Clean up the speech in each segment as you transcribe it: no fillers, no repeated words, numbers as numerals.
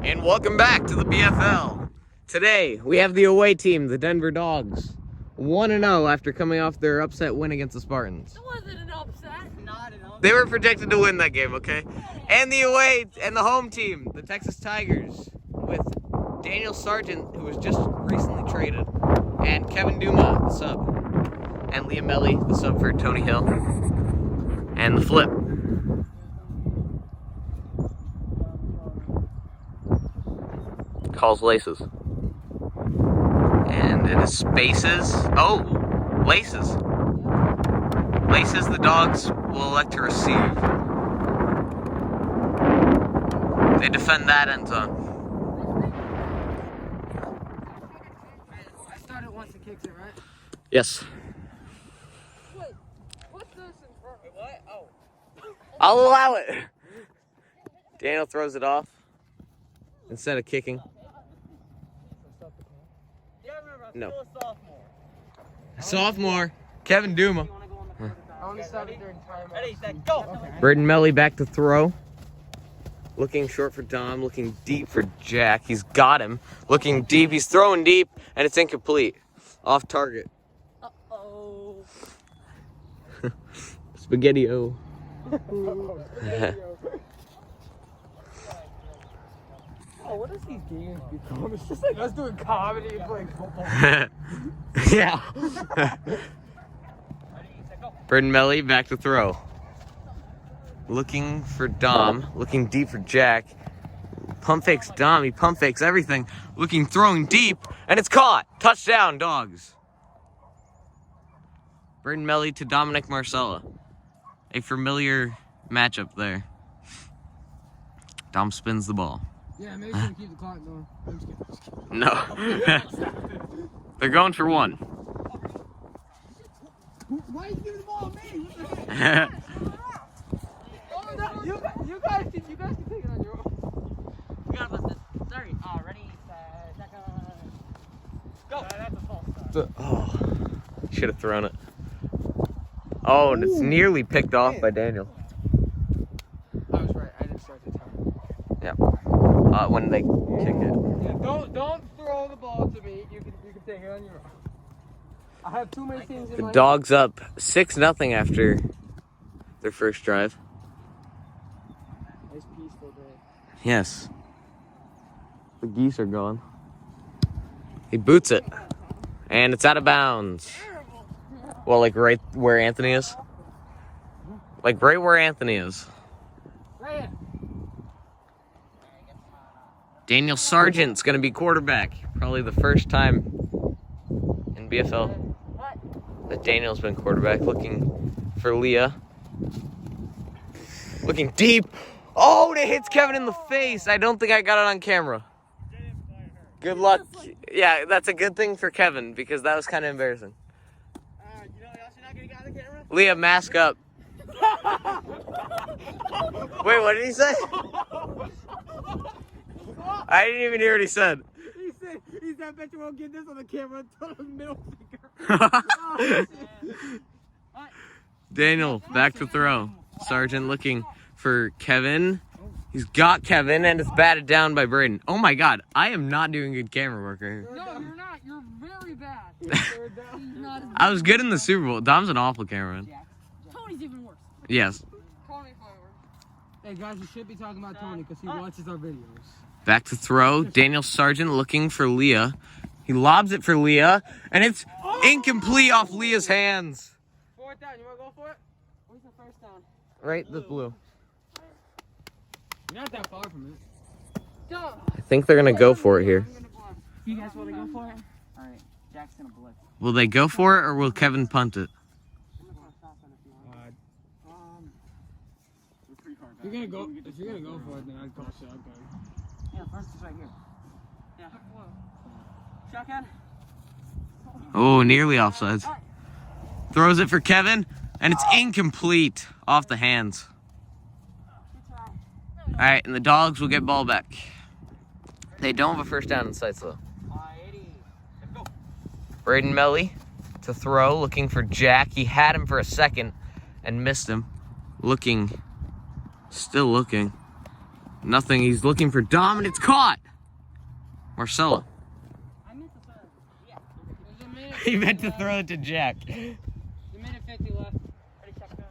And welcome back to the BFL. Today, we have the away team, the Denver Dogs. 1-0 after coming off their upset win against the Spartans. It wasn't an upset. Not an upset. They were projected to win that game, okay? And the away and the home team, the Texas Tigers, with Daniel Sargent, who was just recently traded, and Kevin Duma, the sub, and Liam Melly, the sub for Tony Hill, and the flip. Calls laces. And it is spaces. Oh, laces. Laces the Dogs will elect to receive. They defend that end zone. I started once it kicks it, right? Yes. Wait, what's this in front? Wait, what? Oh. I'll allow it. Daniel throws it off instead of kicking. Yeah, remember, I'm No. still a sophomore. Sophomore, Kevin Duma. I only started during time. Ready, set, go! Okay. Braden Melly back to throw. Looking short for Dom, looking deep for Jack. He's got him. Looking deep, he's throwing deep, and it's incomplete. Off target. Uh-oh. Spaghetti-o. Oh, what does these games become? It's just like us doing comedy and playing football. Yeah. Braden Melly back to throw. Looking for Dom, looking deep for Jack. Pump fakes Dom, he pump fakes everything. Looking, throwing deep, and it's caught. Touchdown, Dogs. Braden Melly to Dominic Marcella. A familiar matchup there. Dom spins the ball. Yeah, maybe we can keep the clock going. I'm just kidding. No. They're going for one. Why are you giving the ball to me? What the heck? Oh, no, you guys can take it on your own. Forgot about this. Sorry. Ready, second. Go. That's a false start. Oh, should have thrown it. Oh, and it's nearly picked off by Daniel. I was right. I didn't start the time. Yeah. When they kick it. Yeah, don't throw the ball to me. You can take it on your own. I have too many things in The my Dogs up 6-0 after their first drive. Nice peaceful day. Yes. The geese are gone. He boots it. And it's out of bounds. Well, like right where Anthony is. Like right where Anthony is. Right here. Daniel Sargent's going to be quarterback. Probably the first time in BFL that Daniel's been quarterback. Looking for Leah. Looking deep. Oh, and it hits Kevin in the face. I don't think I got it on camera. Good luck. Yeah, that's a good thing for Kevin because that was kind of embarrassing. You know what else you're not going to get on the camera? Leah, mask up. Wait, what did he say? I didn't even hear what he said. He said, I bet you won't get this on the camera until the middle finger. Daniel, back to throw. Sargent looking for Kevin. He's got Kevin, and it's batted down by Braden. Oh my God, I am not doing good camera work right here. No, you're not. You're very bad. Not as I was good in the Super Bowl. Dom's an awful cameraman. Tony's even worse. Yes. Tony's way worse. Hey guys, you should be talking about Tony because he watches our videos. Back to throw. Daniel Sargent looking for Leah. He lobs it for Leah, and it's incomplete off Leah's hands. Fourth down. You want to go for it? Where's the first down? Right, the blue. You're not that far from it. Go. I think they're going to go for it here. You guys want to go for it? All right. Jack's going to blitz. Will they go for it, or will Kevin punt it? If you're gonna go for it, then I'd call shotgun. Yeah, first is right here. Yeah. Shotgun. Oh, nearly offsides. Throws it for Kevin, and it's incomplete off the hands. All right, and the Dogs will get ball back. They don't have a first down in sights, though. Braden Melly to throw, looking for Jack. He had him for a second and missed him. Still looking. Nothing. He's looking for Dom, and it's caught. Marcella. I meant to throw it. Yeah. There's a minute. He meant to throw it to Jack. There's a minute 50 left. Ready, shot, go.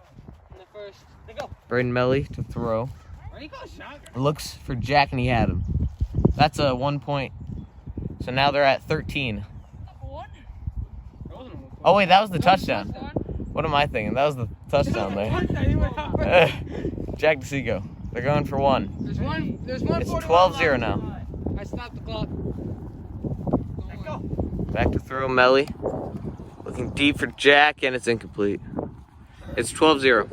In the first. There go. Braden Melly to throw. Ready, go, shot. Looks for Jack, and he had him. That's a 1 point. So now they're at 13. Oh, wait, that was the touchdown. What am I thinking? That was the touchdown there. Jack DeSigo. They're going for one. There's one. It's 12-0 now. I stopped the clock. Go. Back to throw Melly. Looking deep for Jack, and it's incomplete. It's 12-0.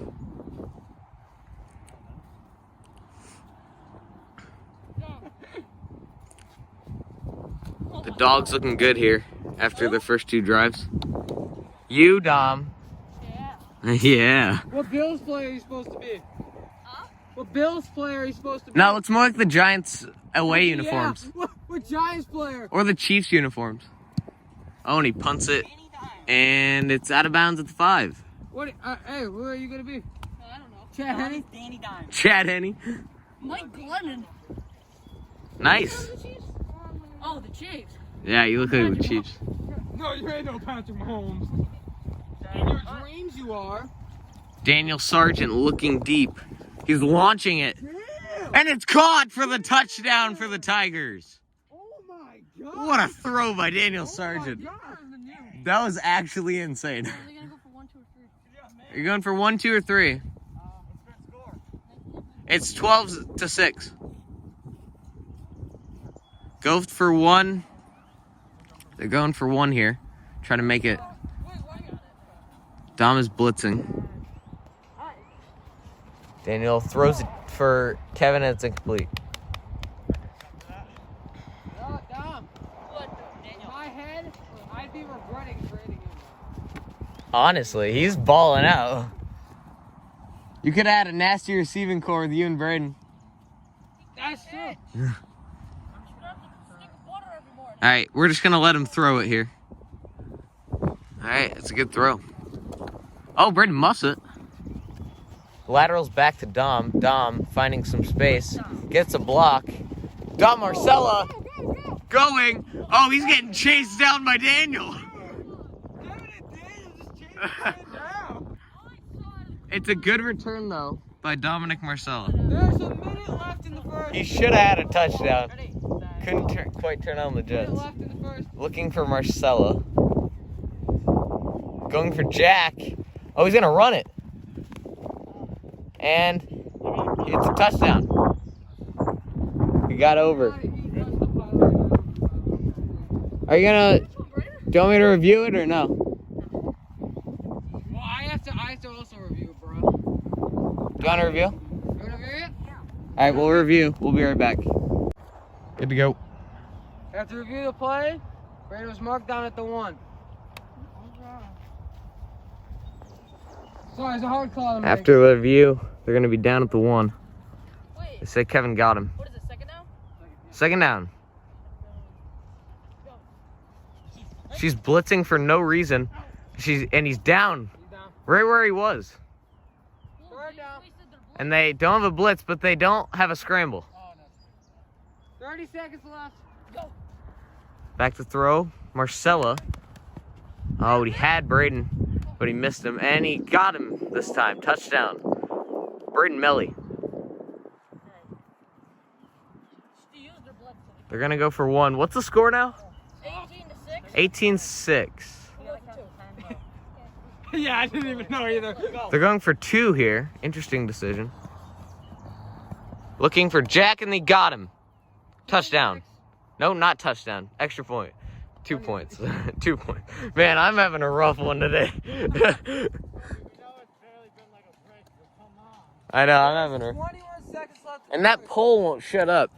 The Dogs looking good here after their first two drives. You, Dom. Yeah. Yeah. What Bills player are you supposed to be? Huh? What Bills player are you supposed to be? No, it looks more like the Giants away uniforms. Yeah. What Giants player? Or the Chiefs uniforms. Oh, and he punts it. And it's out of bounds at the 5. What? Hey, where are you going to be? I don't know. Chad Henne? Danny Dimes. Chad Henne. Mike Glennon. Nice. Oh, the Chiefs. Yeah, you look like the Chiefs. No, you ain't no Patrick Mahomes. In your dreams, you are. Daniel Sargent looking deep. He's launching it. Damn. And it's caught for the touchdown for the Tigers. Oh my God. What a throw by Daniel Sargent. Oh my God. That was actually insane. Are they gonna go for 1, 2, or 3? Are you going for 1, 2, or 3? It's 12-6. Go for 1. They're going for 1 here. Trying to make it. Dom is blitzing. Daniel throws it for Kevin, and it's incomplete. Dom. In my head, I'd be regretting trading him. Honestly, he's balling out. You could have had a nasty receiving core with you and Braden. That's true. All right, we're just going to let him throw it here. All right, it's a good throw. Oh, Braden muffs it. Laterals back to Dom. Dom finding some space. Gets a block. Dom Marcella going. Oh, he's getting chased down by Daniel. It's a good return, though, by Dominic Marcella. There's a minute left in the first. He should have had a touchdown. Couldn't quite turn on the Jets. Minute left in the first. Looking for Marcella. Going for Jack. Oh, he's going to run it. And it's a touchdown. He got over. Are you going to... Do you want me to review it or no? Well, I have to also review it, bro. Do you want to review? You want to review it? All right, we'll review. We'll be right back. Good to go. After review the play, Brady was marked down at the 1. Sorry, it's a hard call to make. After the review, they're going to be down at the 1. Wait, They say Kevin got him. what is it, second down? Second down. She's blitzing for no reason. And he's down. He's down. Right where he was. Third down. And they don't have a blitz, but they don't have a scramble. Oh, no. 30 seconds left. Go. Back to throw. Marcella. Oh, he had Braden, but he missed him. And he got him this time. Touchdown. Braden Melly. They're going to go for 1. What's the score now? 18-6. Yeah, I didn't even know either. They're going for 2 here. Interesting decision. Looking for Jack, and they got him. Touchdown. No, not touchdown. Extra point. 2 points. 2 points. Man, I'm having a rough one today. I know, I'm having a... 21 seconds left. And that pole won't shut up.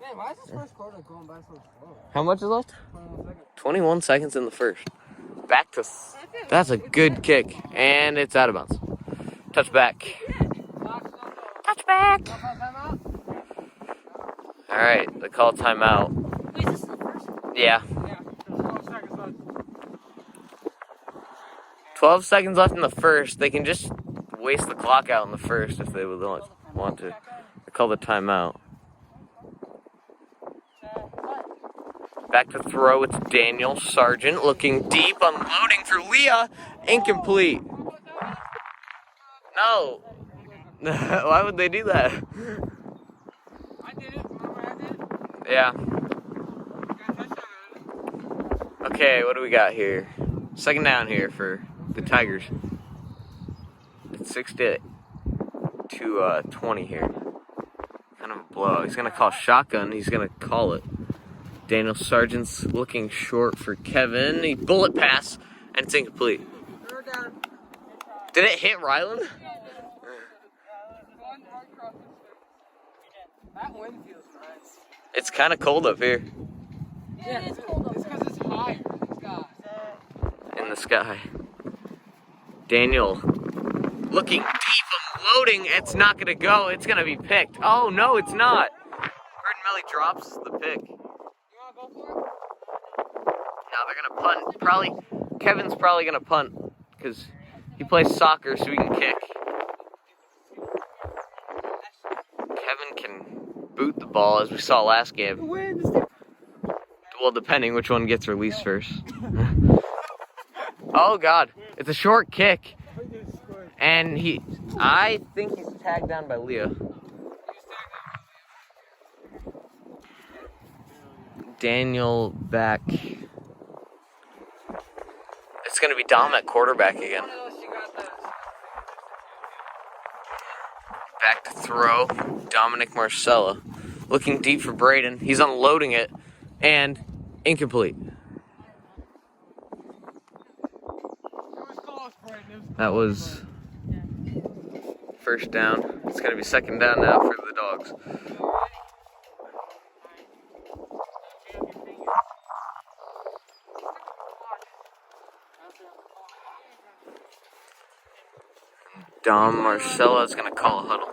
Man, why is this first quarter going by so slow? How much is left? 21 seconds. 21 seconds in the first. Back to... That's a good kick. And it's out of bounds. Touchback. Touchback. All right, they call timeout. Wait, is this the first? Yeah. Yeah, 12 seconds left. 12 seconds left in the first. They can just waste the clock out in the first if they would want to. They're call the timeout. Back to throw, it's Daniel Sargent looking deep, unloading for Leah. Incomplete. No. Why would they do that? I did it. Remember I did it? Yeah. Got a touchdown. Okay, what do we got here? Second down here for the Tigers. It's 6-20 here. Kind of a blowout. He's gonna call shotgun. He's gonna call it. Daniel Sargent's looking short for Kevin. He bullet pass, and it's incomplete. Third down. Did it hit Ryland? That wind feels nice. It's kind of cold up here Yeah, it's cold up It's there. because it's higher. It's got. in the sky. Daniel looking deep, unloading. It's not gonna go. It's gonna be picked. Oh no, it's not. Burton Melly drops the pick. You want to go for it? No, they're gonna punt. Probably, Kevin's probably gonna punt because he plays soccer, so he can kick. Kevin can boot the ball, as we saw last game. Wins. Well, depending which one gets released first. Oh God, it's a short kick, and I think he's tagged down by Leah. Daniel back. It's gonna be Dom at quarterback again. Back to throw. Dominic Marcella looking deep for Braden. He's unloading it, and incomplete. That was first down. It's gonna be second down now for the Dogs. Dom Marcella is gonna call a huddle.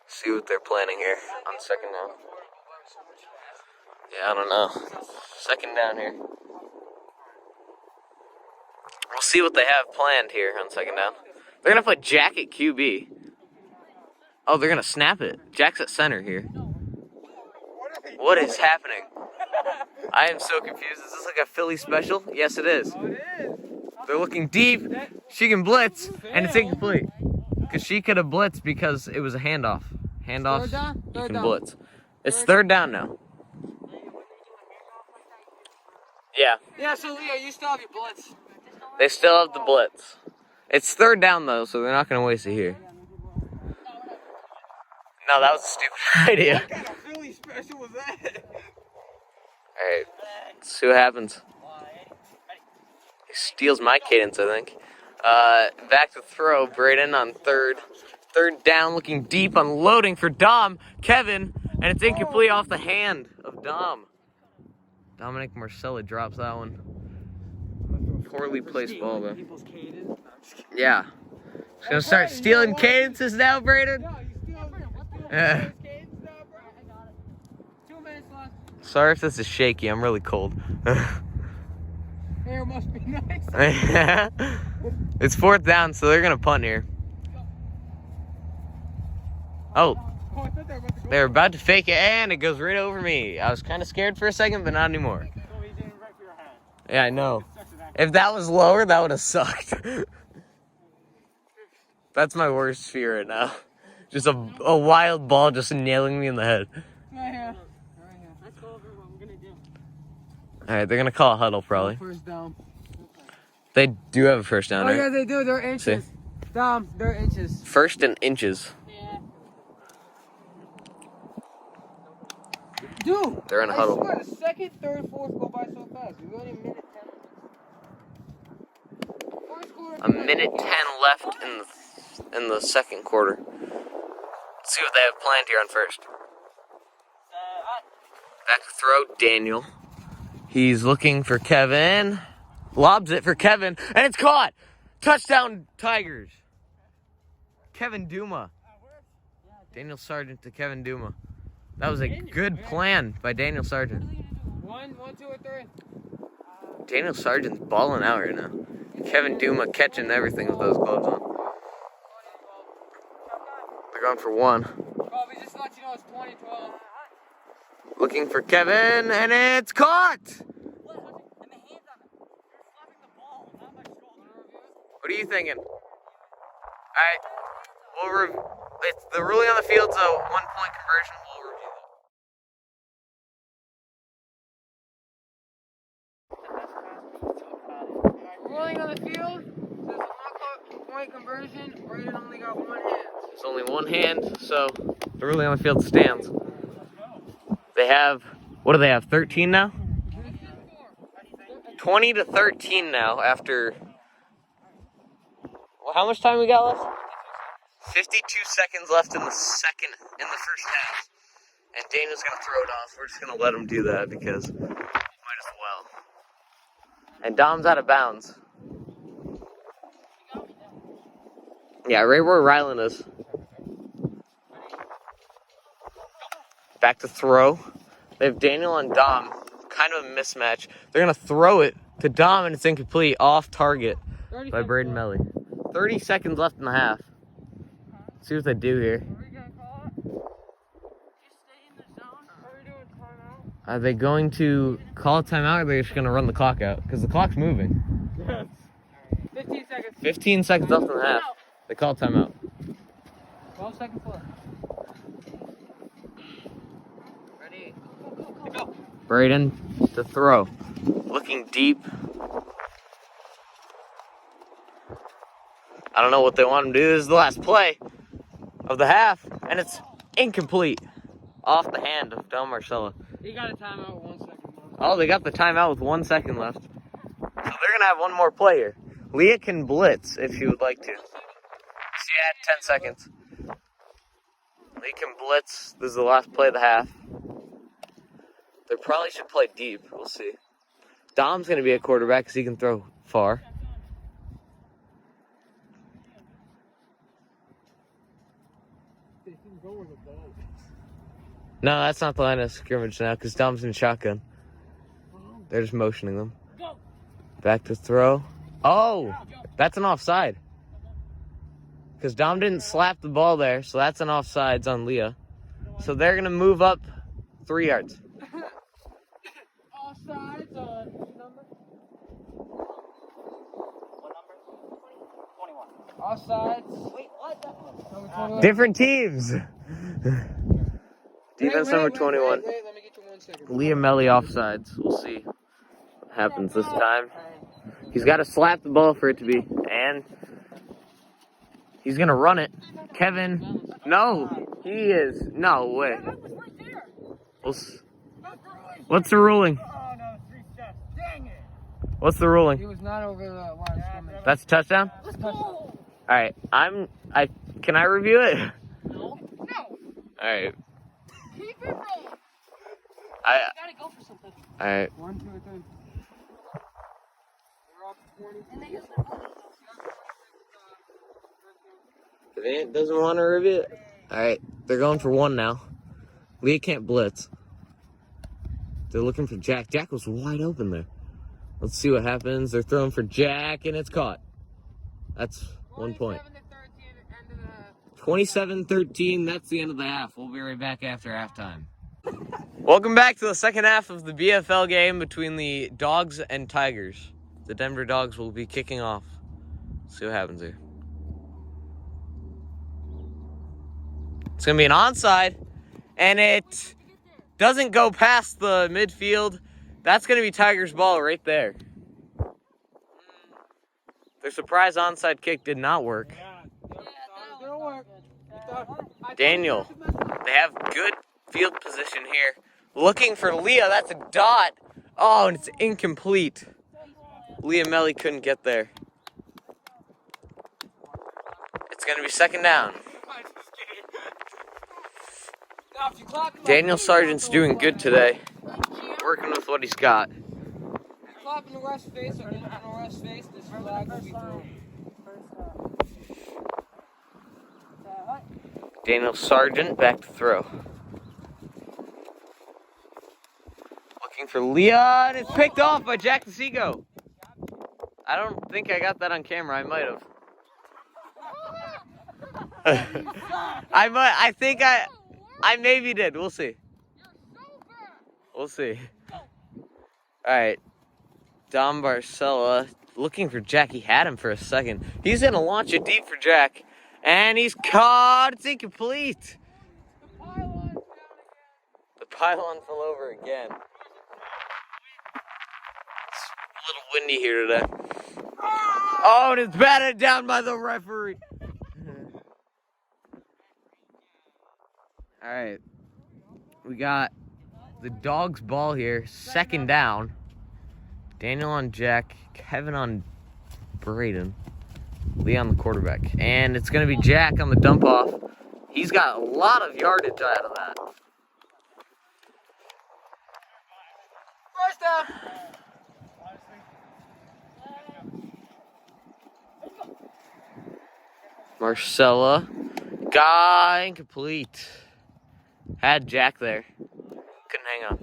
See what they're planning here on second down. Yeah, I don't know. Second down here. We'll see what they have planned here on second down. They're gonna put Jack at QB. Oh, they're gonna snap it. Jack's at center here. What is happening? I am so confused. Is this like a Philly special? Yes, it is. Oh, it is. They're looking deep. She can blitz, and it's incomplete. Because she could have blitzed because it was a handoff. Handoffs, Third down? you Third can down. blitz. It's third down now. Yeah, Yeah, so Leah, you still have your blitz. they still have the blitz. It's third down, though, so they're not going to waste it here. No, that was a stupid idea. What kind of Philly special was that? All right, let's see what happens. He steals my cadence, I think. Back to throw. Braden on third. Third down, looking deep, unloading for Dom. Kevin, and it's incomplete off the hand of Dom. Dominic Marcella drops that one. Poorly placed ball, though. People's cadence. Yeah. He's going to start stealing cadences now, Braden. No, you still Yeah. cadence now, bro. I got it. 2 minutes left. Sorry if this is shaky. I'm really cold. Hair must be nice. It's fourth down, so they're going to punt here. Oh, Oh, I thought they were about to go. they're about to fake it, and it goes right over me. I was kind of scared for a second, but not anymore. So he's aiming right for your hand. Yeah, I know. Sucks it out. If that was lower, that would have sucked. That's my worst fear right now. Just a wild ball just nailing me in the head. Right here. Let's go over what we're gonna do. All right, they're going to call a huddle probably. First down. They do have a first down, Oh yeah, right? they do. They're inches. Dom, they're inches. First and inches. Dude, They're in a I huddle. swear, the second, third, fourth go by so fast. We're only a minute 10. First quarter. A minute 10 left in the second quarter. Let's see what they have planned here on first. Back to throw, Daniel. He's looking for Kevin. Lobs it for Kevin, and it's caught! Touchdown, Tigers. Kevin Duma. Daniel Sargent to Kevin Duma. That was a good plan by Daniel Sargent. 1, 2, or 3. Daniel Sargent's balling out right now. Kevin Duma catching everything with those gloves on. They're going for one. we just let you know it's 2012. Looking for Kevin, and it's caught! What are you thinking? Alright, it's the ruling on the field's a 1-point conversion. We'll review that. Ruling on the field, there's a 1-point conversion. Braden only got one hand. There's only one hand, so the ruling on the field stands. They have, what do they have, 13 now? 20 to 13 now after, well, how much time we got left? 52 seconds left in the first half. And Daniel's gonna throw it off. We're just gonna let him do that because might as well. And Dom's out of bounds. Yeah, right where Rylan is. Back to throw. They have Daniel and Dom. Kind of a mismatch. They're going to throw it to Dom, and it's incomplete. Off target by Braden Melly. 30 seconds left in the half. Let's see what they do here. Are they going to call a timeout, or are they just going to run the clock out? Because the clock's moving. 15 seconds. 15 seconds left in the half. They call timeout. 12 seconds left. Ready? Go. Braden to throw. Looking deep. I don't know what they want him to do. This is the last play of the half, and it's incomplete. Off the hand of Del Marcella. He got a timeout with 1 second left. Oh, they got the timeout with 1 second left. So they're going to have one more player. Leah can blitz if she would like to. She had 10 seconds. Leah can blitz. This is the last play of the half. They probably should play deep. We'll see. Dom's going to be a quarterback because he can throw far. No, that's not the line of scrimmage now because Dom's in shotgun. They're just motioning them. Back to throw. Oh, that's an offside. Because Dom didn't slap the ball there, so that's an offsides on Leah. So they're going to move up 3 yards. Offsides on number? What number? 21. Offsides. Wait, what? Number 21. Different teams. Defense number 21. Let me get you 1 second. Leah Melly offsides. We'll see what happens this time. He's got to slap the ball for it to be. And he's going to run it. Kevin. No, he is. No way. What's the ruling? Oh, no, 3 steps. Dang it. What's the ruling? He was not over the line of scrimmage. That's a touchdown? Let's go. All right. Can I review it? No. All right. Keep it rolling. I Gotta go for something. all right. 1, 2, 3. We're up 20. And they use their bodies. If Ant doesn't want to review it. All right. They're going for 1 now. Leah can't blitz. They're looking for Jack. Jack was wide open there. Let's see what happens. They're throwing for Jack, and it's caught. That's 1 point. 27-13, that's the end of the half. We'll be right back after halftime. Welcome back to the second half of the BFL game between the Dogs and Tigers. The Denver Dogs will be kicking off. See what happens here. It's going to be an onside, and it doesn't go past the midfield. That's going to be Tigers' ball right there. Their surprise onside kick did not work. Daniel, they have good field position here. Looking for Leah, that's a dot. Oh, and it's incomplete. Leah Melly couldn't get there. It's going to be second down. Daniel Sargent's doing good today. Working with what he's got. Clap in the ref's face, or in the ref's face, this flag will be thrown. Daniel Sargent back to throw. Looking for Leah, and it's picked off by Jack DeSigo. I don't think I got that on camera. I might have. I maybe did. We'll see. We'll see. All right. Dom Barcella looking for Jack. He had him for a second. He's going to launch it deep for Jack. And he's caught. It's incomplete. The pylon fell over again. It's a little windy here today. Oh, and it's batted down by the referee. All right. We got the dog's ball here. Second down. Daniel on Jack. Kevin on Braden. Lee on the quarterback. And it's going to be Jack on the dump off. He's got a lot of yardage out of that. First down. Marcella. Guy incomplete. Had Jack there. Couldn't hang on.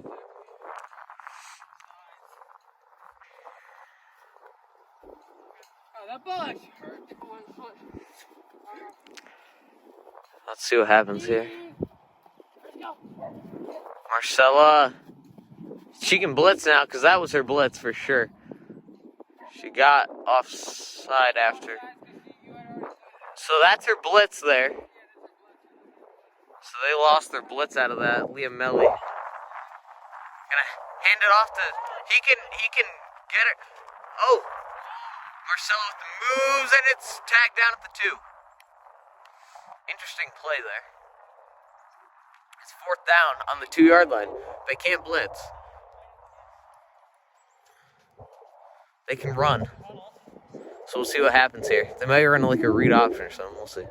Oh, that ball actually hurt. Let's see what happens here. Marcella. She can blitz now because that was her blitz for sure. She got offside after. So that's her blitz there. So they lost their blitz out of that. Leah Melly. Gonna hand it off to he can get it. Oh, Marcelo with the moves and it's tagged down at the 2. Interesting play there. It's 4th down on the 2-yard line. They can't blitz. They can run. So we'll see what happens here. They might run like a read option or something. We'll see.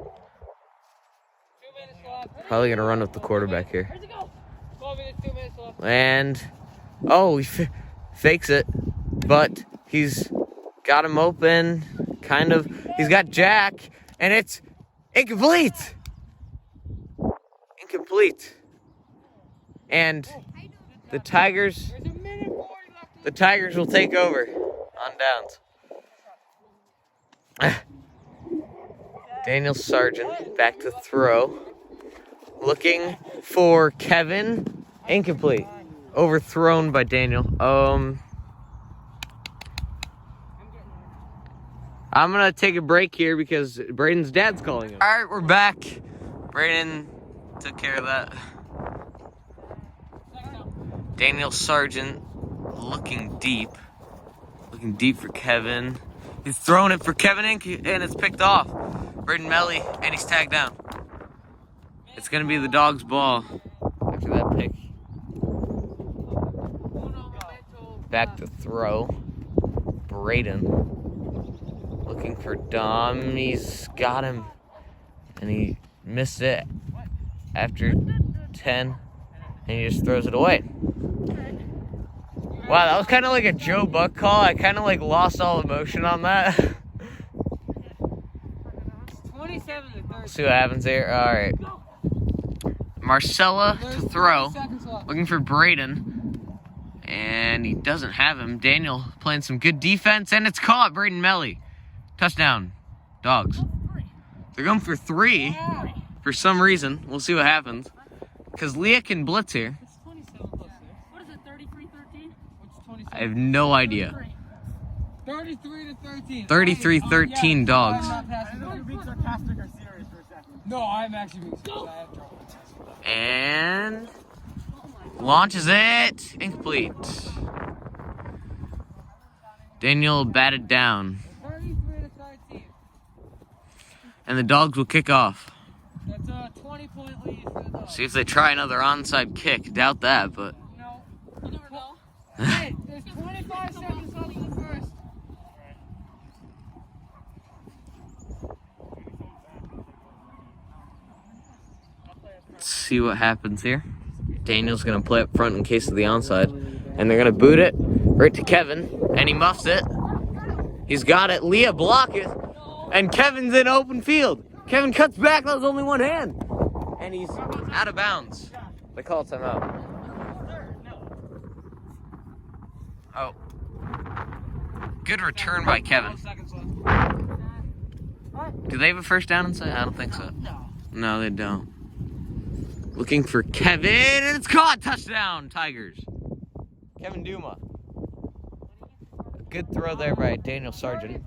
Probably gonna run with the quarterback here. And oh, he fakes it, but he's got him open. Kind of. He's got Jack, and it's incomplete. Incomplete. And the Tigers will take over on downs. Daniel Sargent back to throw. Looking for Kevin. Incomplete. Overthrown by Daniel. I'm going to take a break here because Braden's dad's calling him. All right, we're back. Braden took care of that. Daniel Sargent looking deep. Looking deep for Kevin. He's throwing it for Kevin and it's picked off. Braden Melly, and he's tagged down. It's going to be the dog's ball after that pick. Back to throw. Braden looking for Dom. He's got him. And he missed it after 10. And he just throws it away. Wow, that was kind of like a Joe Buck call. I kind of like lost all emotion on that. 27 to 30. See what happens here. All right. Marcella to throw. Looking for Braden. And he doesn't have him. Daniel playing some good defense. And it's caught. Braden Melly. Touchdown. Dogs. They're going for 3 for some reason. We'll see what happens. Because Leah can blitz here. It's 27 plus 6. What is it, 33-13? What's 27? I have no idea. 33 to 13. 33-13 dogs. I'm being sarcastic or serious for a second. No, I'm actually being serious. I have trouble. And launches it. Incomplete. Daniel batted down. 33 to 13. And the dogs will kick off. That's a 20-point lead for the dogs. See if they try another onside kick. Doubt that, but. No. You never know. Hey, there's 25 seconds left in the first. Let's see what happens here. Daniel's going to play up front in case of the onside. And they're going to boot it right to Kevin. And he muffs it. He's got it. Leah block it. And Kevin's in open field. Kevin cuts back. That was only one hand. And he's out of bounds. They call it timeout. Oh. Good return by Kevin. Do they have a first down inside? I don't think so. No, they don't. Looking for Kevin, and it's caught. Touchdown, Tigers. Kevin Duma. Good throw there by Daniel Sargent.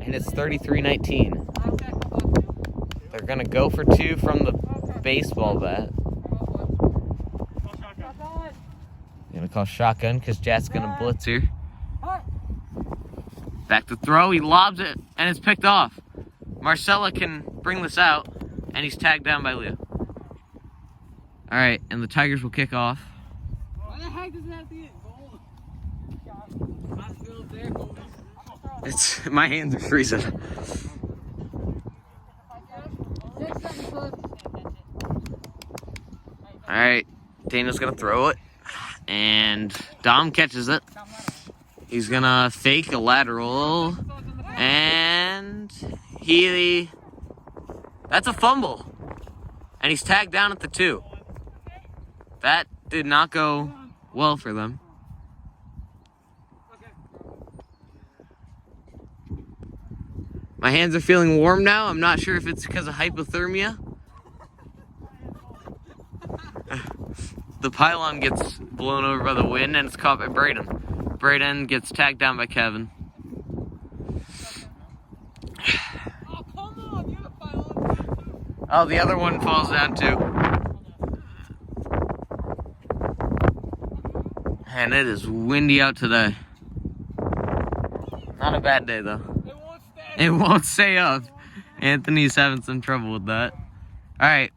And it's 33-19. They're going to go for two from the baseball bat. Going to call shotgun because Jack's going to blitz here. Back to throw. He lobs it, and it's picked off. Marcella can bring this out, and he's tagged down by Leo. All right, and the Tigers will kick off. Why the heck does it have to get gold? It's my hands are freezing. All right, Daniel's gonna throw it, and Dom catches it. He's gonna fake a lateral, and that's a fumble, and he's tagged down at the 2. That did not go well for them. My hands are feeling warm now. I'm not sure if it's because of hypothermia. The pylon gets blown over by the wind, and it's caught by Braden. Braden gets tagged down by Kevin. Oh, come on, you're the pylon. Oh, the other one falls down too. And it is windy out today. Not a bad day though. It won't stay up. Anthony's having some trouble with that. All right,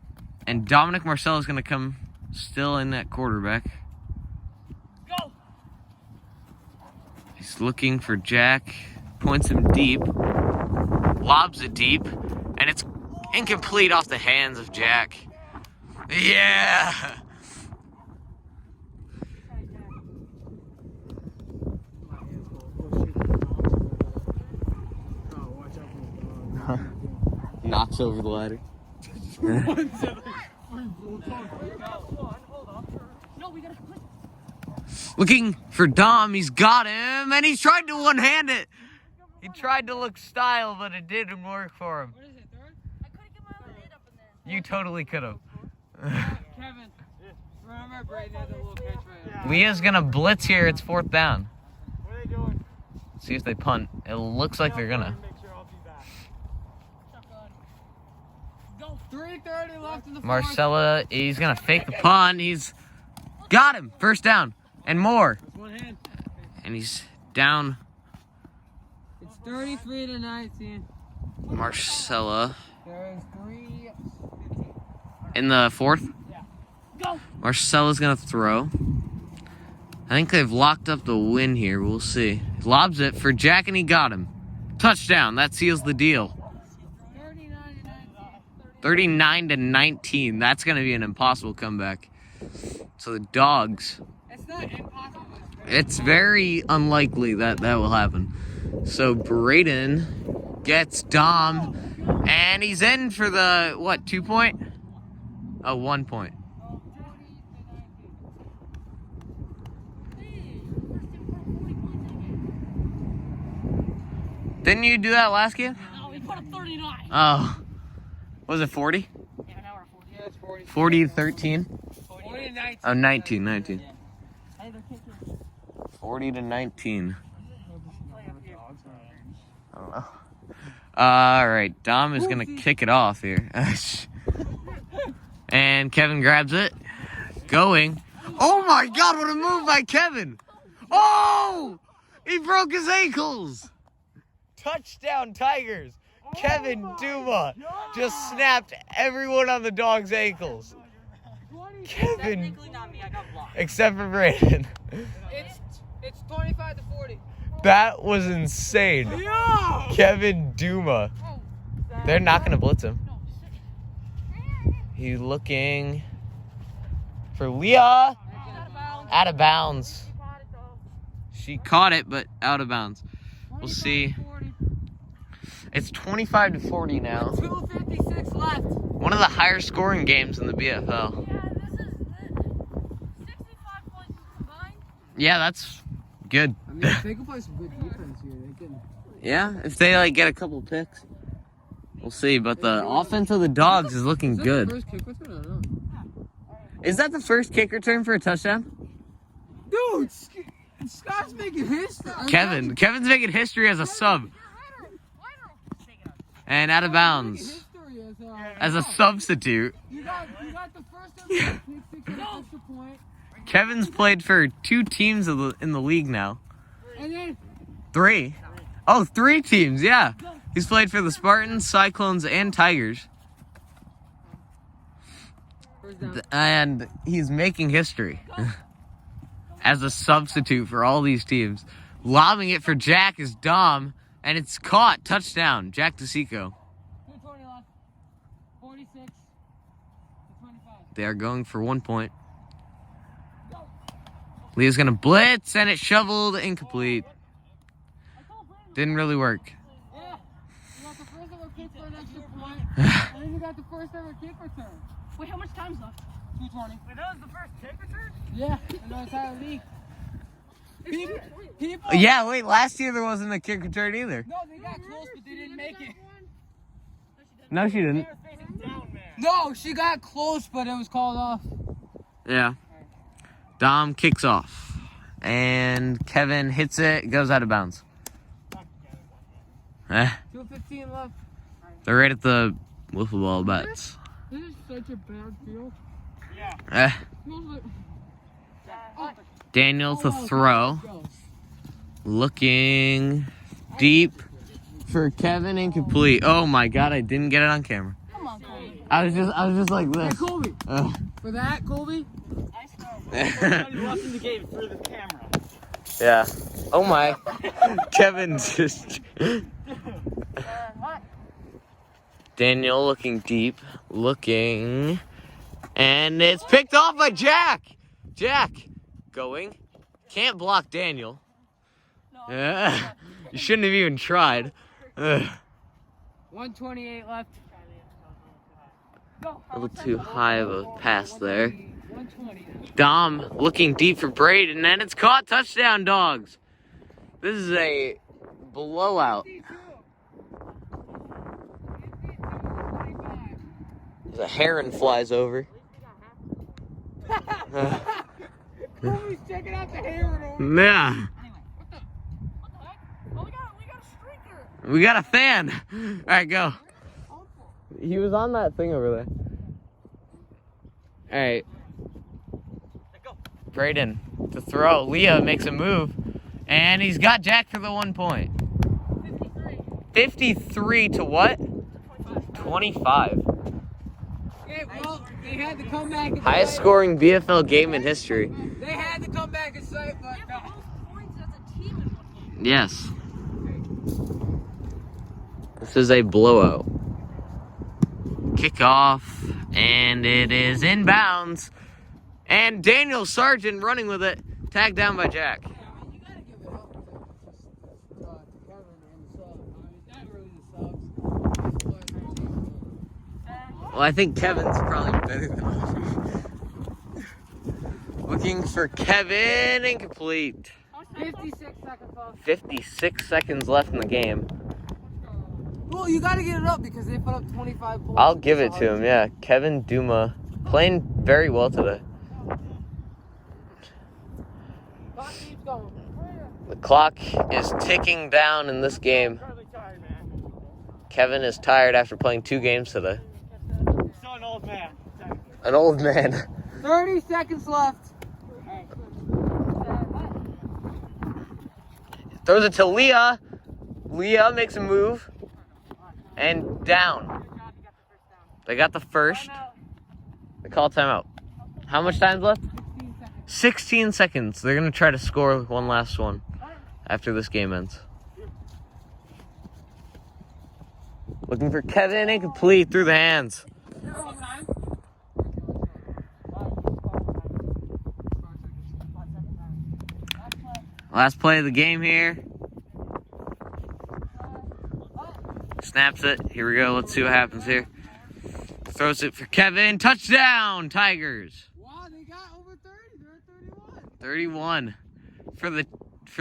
and Dominic Marcel is going to come still in at quarterback. Go. He's looking for Jack. Points him deep. Lobs it deep, and it's incomplete off the hands of Jack. Yeah. Knocks over the ladder. Looking for Dom. He's got him, and he's tried to one-hand it. He tried to look style, but it didn't work for him. What is it, third? I couldn't get my own head up in there. You totally could have. Kevin, remember Brady had a little catch right now. Leah's gonna blitz here. It's 4th down. What are they doing? See if they punt. It looks like they're gonna. Make sure I'll be back. Go. 3:30 left in the fourth. Marcella, he's gonna fake the punt. He's got him. 1st down and more. One hand. And he's down. It's 33-19. Marcella There's 3. in the 4th. Go. Marcella's gonna throw. I think they've locked up the win here. We'll see. He lobs it for Jack, and he got him. Touchdown. That seals the deal. 39-19. That's gonna be an impossible comeback. So the Dogs. It's not impossible. It's very unlikely that will happen. So Braden gets Dom, and he's in for the, 2 point? Oh, 1 point. Didn't you do that last game? No, we put up 39. Oh. Was it 40? Yeah, now we're 40. Yeah, it's 40. 40-13? 40-19. Oh, 19. Hey, they're kicking. 40-19. I don't know. All right, Dom is going to kick it off here. And Kevin grabs it. Going. Oh my God, what a move by Kevin. Oh, he broke his ankles. Touchdown, Tigers. Kevin Duma just snapped everyone on the Dogs' ankles. Kevin, Technically not me, I got blocked. except for Brandon. It's 25-40. That was insane. Yeah. Kevin Duma. They're not going to blitz him. He's looking for Leah. Out of bounds. She caught it, but out of bounds. We'll see. It's 25-40 now. 2:56 left. One of the higher scoring games in the BFL. Yeah, this is 65 points combined. Yeah, that's good. I mean, if they can play some good defense here, they can. Yeah, if they get a couple picks. We'll see, but the offense of the Dogs is looking good. First kick return? I don't know. Is that the first kick return for a touchdown? Dude, Scott's making history. Kevin's making history as a sub. And out of bounds as a substitute. You got the first ever kick, 6 extra point. Kevin's played for 2 teams in the league now. And then 3. Oh, 3 teams, yeah. He's played for the Spartans, Cyclones, and Tigers. And he's making history as a substitute for all these teams. Lobbing it for Jack is Dom, and it's caught. Touchdown, Jack DeSico. 2:20 left. 46 to 25. They are going for 1 point. Leah's going to blitz, and it's shoveled incomplete. Didn't really work. Yeah. You got the first ever kick for an extra point, and then you got the first ever kick return. Wait, how much time's left? 2:20. Wait, that was the first kick return? Yeah, in the entire league. People. Yeah, wait, last year there wasn't a kick return either. No, they got close, but they didn't make it. No, she didn't. No, she got close, but it was called off. Yeah. Dom kicks off. And Kevin hits it, goes out of bounds. 2:15 left. They're right at the wiffle ball bets. This is such a bad field. Daniel to throw. Looking deep for Kevin, incomplete. Oh my god, I didn't get it on camera. Come on, Colby. I was just like Hey, this. Colby. For that, Colby. Everybody's watching the game through the camera. Yeah. Oh my. Kevin just. Daniel looking deep, looking, and it's picked off by Jack. Jack going, can't block Daniel. You shouldn't have even tried. 1:28 left. A little too high of a pass there. 1:20. Dom looking deep for Braden, and it's caught. Touchdown, Dogs. This is a blowout. A heron flies over. Colby's checking out the heron over. Yeah. What the heck? Oh, we got a streaker. We got a fan. All right, go. He was on that thing over there. All right. Braden to throw. Leah makes a move, and he's got Jack for the 1 point. 53 to what? 25. Yeah, well, they had to come back and Highest scoring BFL game in history. They had to come back and say, but We have the most points as a team in one game. Yes. This is a blowout. Kickoff, and it is inbounds. And Daniel Sargent running with it, tagged down by Jack. you gotta give it up to Kevin and the sub. I mean, not really the subs. Well, I think Kevin's probably better than us. Looking for Kevin, incomplete. 56 seconds left. 56 seconds left in the game. Well, you gotta get it up because they put up 25 points. I'll give it to him, yeah. Kevin Duma playing very well today. Clock keeps going. The clock is ticking down in this game. Kevin is tired after playing 2 games today. So an old man. An old man. 30 seconds left. Throws it to Leah. Leah makes a move. And down. They got the first. They call timeout. How much time's left? 16 seconds. They're going to try to score one last one after this game ends. Looking for Kevin, incomplete through the hands. Last play of the game here. Snaps it. Here we go. Let's see what happens here. Throws it for Kevin. Touchdown, Tigers. Wow, they got over 30. They're at 31. 31 for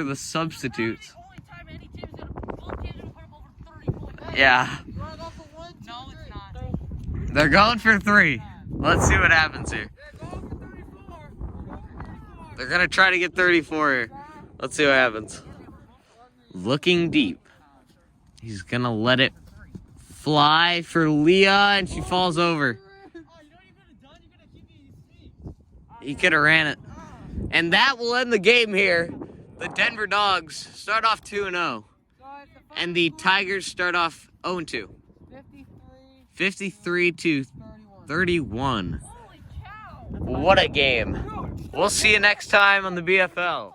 the substitutes. The only time any team's gonna, both teams are gonna put up over 30 points. Yeah. You wanna go for one? No, it's not. They're going for 3. Let's see what happens here. They're going to try to get 34 here. Let's see what happens. Looking deep. He's going to let it fly for Leah, and she falls over. He could have ran it. And that will end the game here. The Denver Dogs start off 2-0. And the Tigers start off 0-2. 53-31. Holy cow! What a game. We'll see you next time on the BFL.